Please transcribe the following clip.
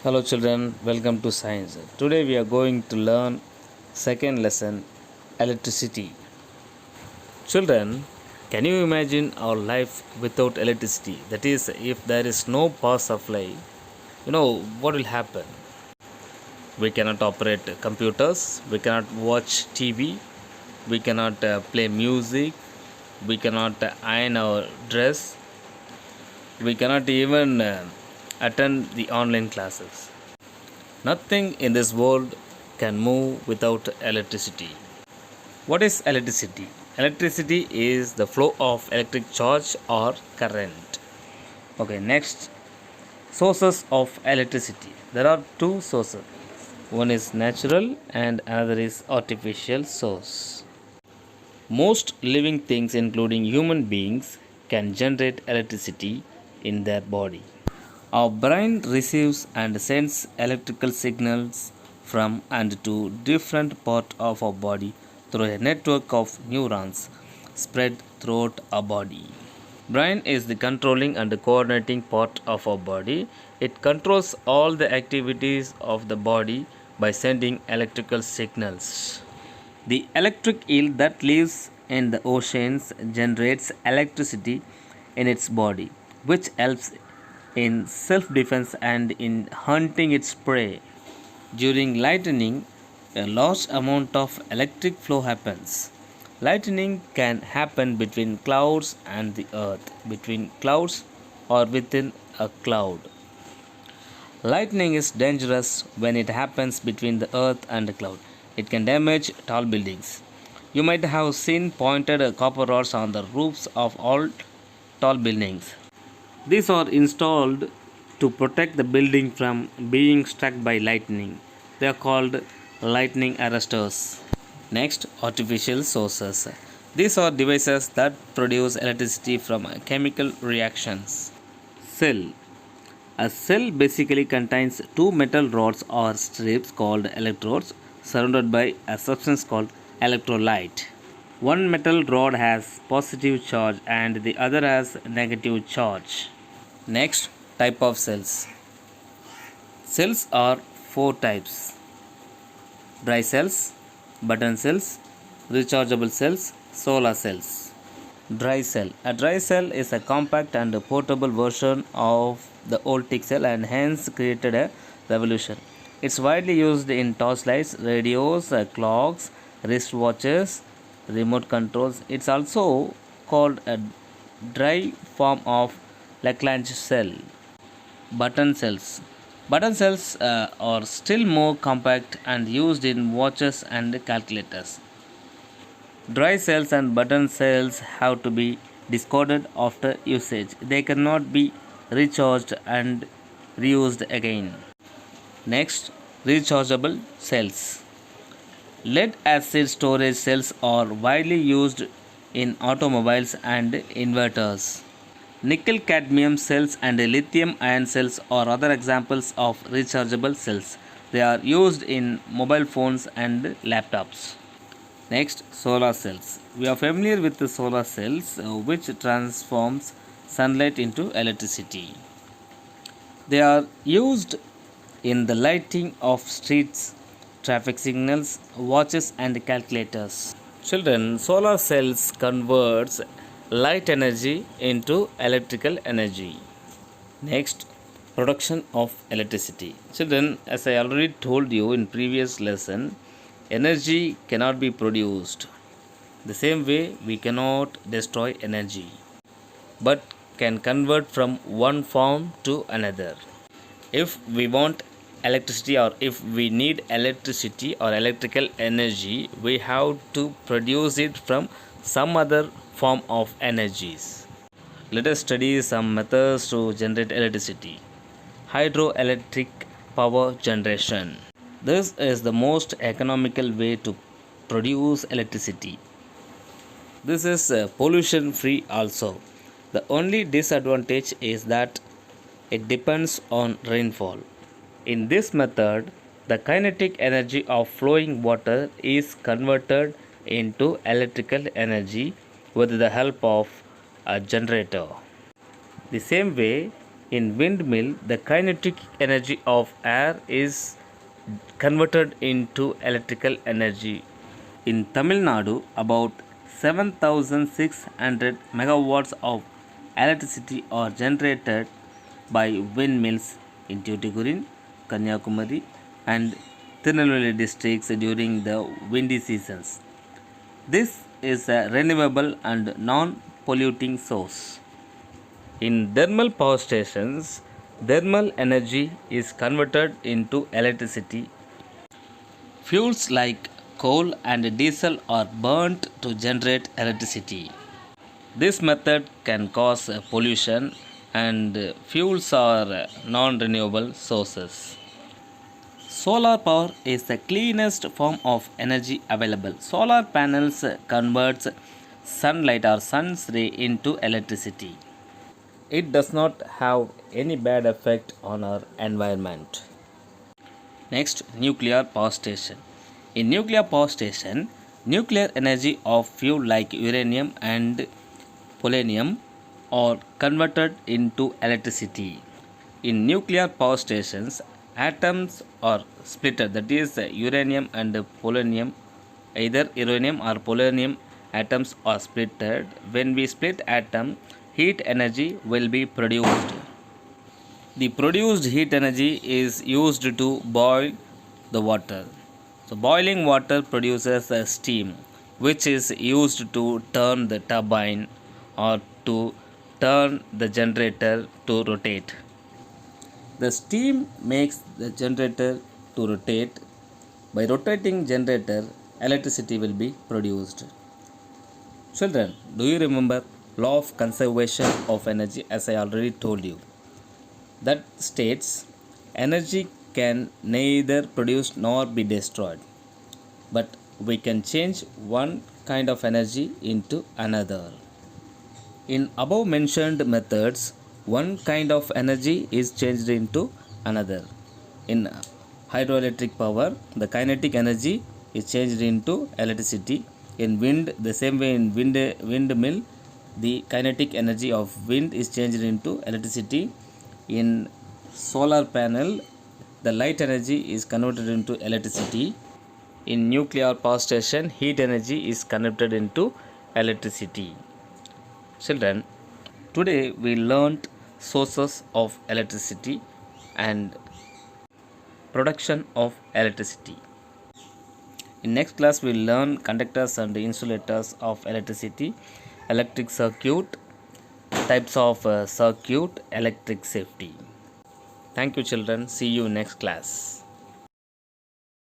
Hello children, welcome to science. Today we are going to learn second lesson electricity. Children, can you imagine our life without electricity? That is, if there is no power supply, what will happen? We cannot operate computers, we cannot watch TV, we cannot play music, we cannot iron our dress, we cannot even attend the online classes. Nothing in this world can move without electricity. What is electricity? Electricity is the flow of electric charge or current. Okay, next, sources of electricity. There are two sources. One is natural and another is artificial source. Most living things including human beings can generate electricity in their body. Our brain receives and sends electrical signals from and to different parts of our body through a network of neurons spread throughout our body. Brain is the controlling and coordinating part of our body. It controls all the activities of the body by sending electrical signals. The electric eel that lives in the oceans generates electricity in its body, which helps in self defense and in hunting its prey. During lightning, a large amount of electric flow happens. Lightning can happen between clouds and the earth, between clouds or within a cloud. Lightning is dangerous when it happens between the earth and the cloud. It can damage tall buildings. You might have seen pointed copper rods on the roofs of all tall buildings. These are installed to protect the building from being struck by lightning. They are called lightning arresters. Next, artificial sources. These are devices that produce electricity from chemical reactions. Cell. A cell basically contains two metal rods or strips called electrodes surrounded by a substance called electrolyte. One metal rod has positive charge and the other has negative charge. Next, type of cells. Cells are four types: dry cells, button cells, rechargeable cells, solar cells. Dry cell. A dry cell is a compact and portable version of the old thick cell and hence created a revolution. It's widely used in torchlights, radios, clocks, wristwatches, remote controls. It's also called a dry form of Lagrange cell. Button cells. Button cells are still more compact and used in watches and calculators. Dry cells and button cells have to be discarded after usage. They cannot be recharged and reused again. Next, rechargeable cells. Lead acid storage cells are widely used in automobiles and inverters. Nickel cadmium cells and lithium ion cells are other examples of rechargeable cells. They are used in mobile phones and laptops. Next, solar cells. We are familiar with the solar cells which transforms sunlight into electricity. They are used in the lighting of streets, traffic signals, watches and calculators. Children, solar cells converts light energy into electrical energy. Next, production of electricity. Children, as I already told you in previous lesson, energy cannot be produced. The same way we cannot destroy energy, but can convert from one form to another. If we want electricity or if we need electricity or electrical energy, we have to produce it from some other form of energies. Let us study some methods to generate electricity. Hydroelectric power generation. This is the most economical way to produce electricity. This is pollution free also. The only disadvantage is that it depends on rainfall. In this method, the kinetic energy of flowing water is converted into electrical energy with the help of a generator. The same way, In windmill, the kinetic energy of air is converted into electrical energy. In Tamil Nadu, about 7,600 megawatts of electricity are generated by windmills in Tuticorin, Kanyakumari, and Tirunelveli districts during the windy seasons. This is a renewable and non polluting source. In thermal power stations, thermal energy is converted into electricity. Fuels like coal and diesel are burnt to generate electricity. This method can cause pollution, and fuels are non renewable sources. Solar power is the cleanest form of energy available. Solar panels converts sunlight or sun's ray into electricity. It does not have any bad effect on our environment. Next, nuclear power station. In nuclear power station, nuclear energy of fuel like uranium and polonium are converted into electricity. In nuclear power stations, atoms are split, that is, uranium and polonium, either uranium or polonium atoms are split. When we split atom, heat energy will be produced. The produced heat energy is used to boil the water. So, boiling water produces a steam which is used to turn the turbine or to turn the generator to rotate. The steam makes the generator to rotate. By rotating generator, electricity will be produced. Children, do you remember law of conservation of energy as I already told you? That states energy can neither produce nor be destroyed, but we can change one kind of energy into another. In above mentioned methods, one kind of energy is changed into another. In hydroelectric power, the kinetic energy is changed into electricity. In wind, the same way in windmill, the kinetic energy of wind is changed into electricity. In solar panel, the light energy is converted into electricity. In nuclear power station, heat energy is converted into electricity. Children, today we learnt sources of electricity and production of electricity. In next class we will learn conductors and insulators of electricity, electric circuit, types of circuit, electric safety. Thank you children. See you next class.